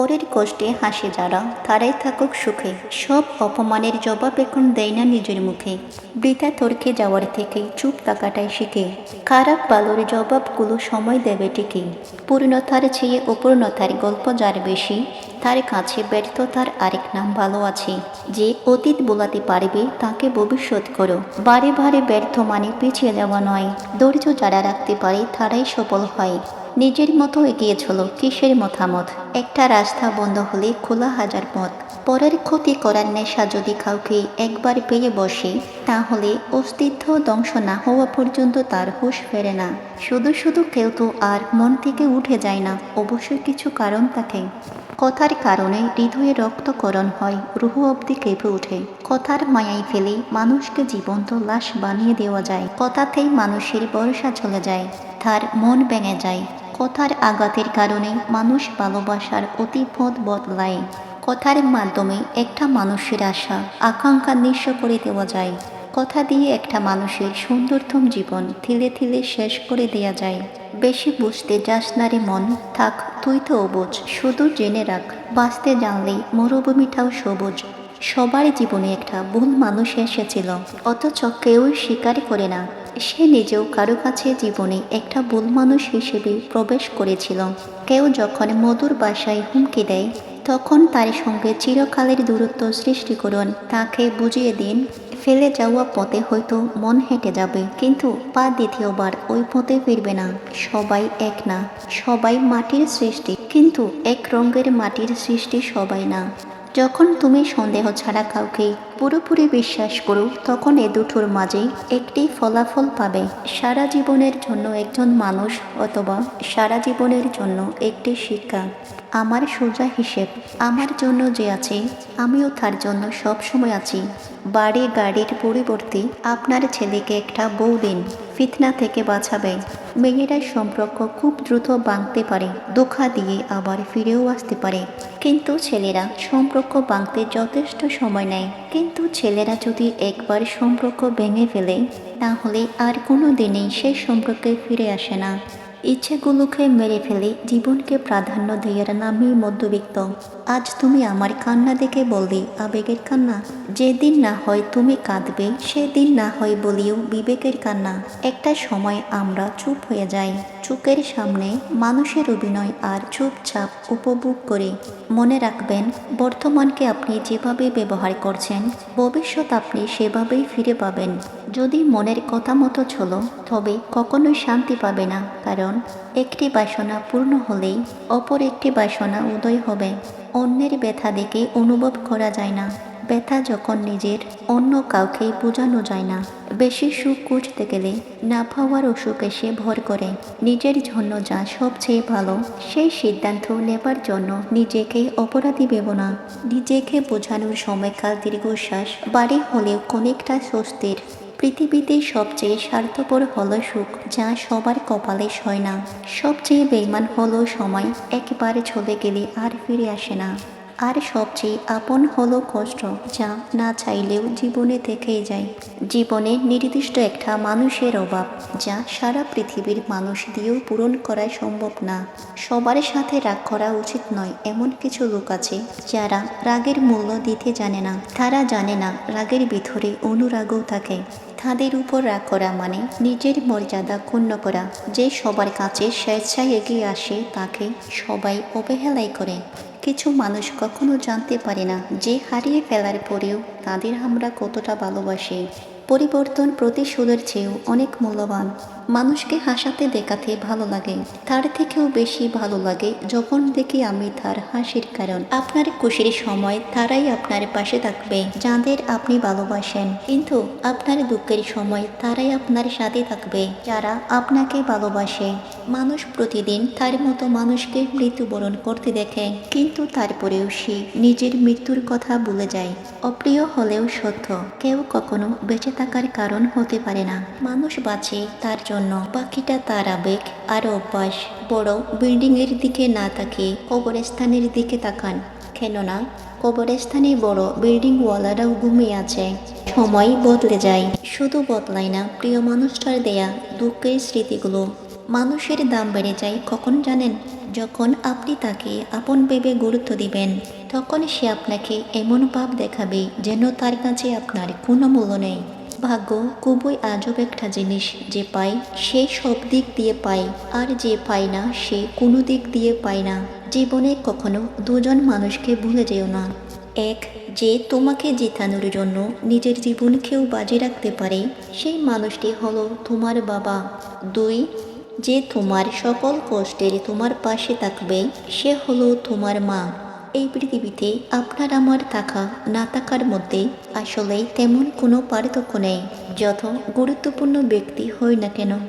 পরের কষ্টে হাসে যারা, তারাই থাকুক সুখে। সব অপমানের জবাব এখন দেয় না নিজের মুখে। বৃথা তর্কে যাওয়ার থেকে চুপ থাকাটাই শিখে। খারাপ ভালোর জবাবগুলো সময় দেবে ঠিকই। পূর্ণতার চেয়ে অপূর্ণতার গল্প যার বেশি, তার কাছে ব্যর্থতার আরেক নাম ভালো আছে। যে অতীত বোলাতে পারবে তাকে ভবিষ্যৎ করো। বারে বারে ব্যর্থ মানে পিছিয়ে যাওয়া নয়। ধৈর্য যারা রাখতে পারে তারাই সফল হয়। নিজের মতো এগিয়ে চলো, কিসের মতামত? একটা রাস্তা বন্ধ হলে খোলা হাজার পথ। পরের ক্ষতি করার নেশা যদি কাউকে একবার পেয়ে বসে, তাহলে অস্তিত্ব ধ্বংস না হওয়া পর্যন্ত তার হুঁশ ফেরে না। শুধু শুধু কেউ তো আর মন থেকে উঠে যায় না, অবশ্যই কিছু কারণ থাকে। কথার কারণে হৃদয়ে রক্তকরণ হয়, রুহ অবধি কেঁপে ওঠে। কথার মায়ায় ফেলে মানুষকে জীবন্ত লাশ বানিয়ে দেওয়া যায়। কথাতেই মানুষের ভরসা চলে যায়, তার মন ভেঙে যায়। কথার আঘাতের কারণে মানুষ ভালোবাসার অতিপথ বদলায়। কথার মাধ্যমে একটা মানুষের আশা আকাঙ্ক্ষা নিঃস্ব করে দেওয়া যায়। কথা দিয়ে একটা মানুষের সুন্দরতম জীবন থিলে থিলে শেষ করে দেয়া যায়। বেশি বুঝতে যাস না রে মন, থাক তুই তো অবুঝ। শুধু জেনে রাখ, বাঁচতে জানলেই মরুভূমিটাও সবুজ। সবার জীবনে একটা ভুল মানুষ এসেছিল, অথচ কেউই স্বীকার করে না। সে নিজেও কারো কাছে জীবনে একটা ভুল মানুষ হিসেবে প্রবেশ করেছিল। কেউ যখন মধুর ভাষায় হুমকি দেয়, তখন তার সঙ্গে চিরকালের দূরত্ব সৃষ্টি করুন। তাকে বুঝিয়ে দিন, ফেলে যাওয়া পথে হয়তো মন হেঁটে যাবে, কিন্তু পা দ্বিতীয়বার ওই পথে ফিরবে না। সবাই এক না, সবাই মাটির সৃষ্টি, কিন্তু এক রঙের মাটির সৃষ্টি সবাই না। যখন তুমি সন্দেহ ছাড়া কাউকে পুরোপুরি বিশ্বাস করো, তখন এ দুটোর মাঝে একটি ফলাফল পাবে। সারা জীবনের জন্য একজন মানুষ, অথবা সারা জীবনের জন্য একটি শিক্ষা। আমার সোজা হিসেব, আমার জন্য যে আছে আমিও তার জন্য সব সময় আছি। বাড়ি গাড়ির পরিবর্তে আপনার ছেলেকে একটা বউ দিন, ফিতনা থেকে বাঁচাবে। মেয়েরা সম্পর্ক খুব দ্রুত ভাঙতে পারে, ধোঁকা দিয়ে আবার ফিরেও আসতে পারে। কিন্তু ছেলেরা সম্পর্ক ভাঙতে যথেষ্ট সময় নেয়। কিন্তু ছেলেরা যদি একবার সম্পর্ক ভেঙে ফেলে, তাহলে আর কোনো দিনেই সেই সম্পর্কে ফিরে আসে না। ইচ্ছেগুলোকে মেরে ফেলে জীবনকে প্রাধান্য দেওয়ার নামই মধ্যবিত্ত। আজ তুমি আমার কান্না দেখে বলবে আবেগের কান্না। যেদিন না হয় তুমি কাঁদবে, সেদিন না হয় বলিও বিবেকের কান্না। একটা সময় আমরা চুপ হয়ে যাই, চোখের সামনে মানুষের অভিনয় আর চুপচাপ উপভোগ করি। মনে রাখবেন, বর্তমানকে আপনি যেভাবে ব্যবহার করছেন, ভবিষ্যৎ আপনি সেভাবেই ফিরে পাবেন। যদি মনের কথা মতো চলো, তবে কখনোই শান্তি পাবে না, কারণ একটি বাসনা পূর্ণ হলেই অপর একটি বাসনা উদয় হবে। অন্যের ব্যথা দেখে অনুভব করা যায় না, ব্যথা যখন নিজের, অন্য কাউকে বোঝানো যায় না। বেশি সুখ খুঁজতে গেলে না পাওয়ার অসুখ এসে ভর করে। নিজের জন্য যা সবচেয়ে ভালো, সেই সিদ্ধান্ত নেবার জন্য নিজেকে অপরাধী ভেবো না। নিজেকে বোঝানোর সময়কাল দীর্ঘশ্বাস বাড়ি হলেও অনেকটা স্বস্তির। পৃথিবীতে সবচেয়ে স্বার্থপর হলো সুখ, যা সবার কপালে সয় না। সবচেয়ে বেইমান হলো সময়, একবারে চলে গেলে আর ফিরে আসে না। আর সবচেয়ে আপন হলো কষ্ট, যা না চাইলেও জীবনে থেকেই যায়। জীবনে নির্দিষ্ট একটা মানুষের অভাব, যা সারা পৃথিবীর মানুষ দিয়েও পূরণ করা সম্ভব না। সবার সাথে রাগ করা উচিত নয়, এমন কিছু লোক আছে যারা রাগের মূল্য দিতে জানে না। তারা জানে না রাগের ভিতরে অনুরাগও থাকে। তাদের উপর রাগ করা মানে নিজের মর্যাদা ক্ষুণ্ণ করা। যে সবার কাছে স্বেচ্ছায় এগিয়ে আসে, তাকে সবাই অবহেলাই করে। কিছু মানুষ কখনো জানতে পারে না যে হারিয়ে ফেলার পরেও তাদের আমরা কতটা ভালোবাসি। পরিবর্তন প্রতিশোধের চেয়েও অনেক মূল্যবান। মানুষকে হাসাতে দেখাতে ভালো লাগে, তার থেকেও বেশি ভালো লাগে যখন দেখি আমি তার হাসির কারণ। আপনার খুশির সময় তারাই আপনার পাশে থাকবে যাদের আপনি ভালোবাসেন, কিন্তু আপনার দুঃখের সময় তারাই আপনার সাথে থাকবে যারা আপনাকে ভালোবাসে। মানুষ প্রতিদিন তার মতো মানুষকে মৃত্যুবরণ করতে দেখে, কিন্তু তারপরেও সে নিজের মৃত্যুর কথা ভুলে যায়। অপ্রিয় হলেও সত্য, কেউ কখনো বেঁচে থাকার কারণ হতে পারে না। মানুষ বাঁচে তার জন্য, বাকিটা তার আবেগ আর অভ্যাস। বড় বিল্ডিং এর দিকে না তাকিয়ে কবরস্থানের দিকে তাকান, কেননা কবরস্থানে বড় বিল্ডিং ওয়ালারাও ঘুমিয়ে আছে। সময় বদলে যায়, শুধু বদলায় না প্রিয় মানুষটার দেয়া দুঃখের স্মৃতিগুলো। মানুষের দাম বেড়ে যায় কখন জানেন? যখন আপনি তাকে আপন ভেবে গুরুত্ব দিবেন, তখন সে আপনাকে এমন ভাব দেখাবে যেন তার কাছে আপনার কোনো মূল্য নেই। ভাগ্য খুবই আজব একটা জিনিস, যে পায় সে সব দিক দিয়ে পায়, আর যে পায় না সে কোনো দিক দিয়ে পায় না। জীবনে কখনো দুজন মানুষকে ভুলে যেও না। এক, যে তোমাকে জেতানোর জন্য নিজের জীবনকেও বাজি রাখতে পারে, সেই মানুষটি হলো তোমার বাবা। দুই, যে তোমার সকল কষ্টের তোমার পাশে থাকবে, সে হলো তোমার মা। এই পৃথিবীতে আপনার আমার থাকা না থাকার মধ্যে আসলে তেমন কোনো পার্থক্য নেই, যত গুরুত্বপূর্ণ ব্যক্তি হই না কেন।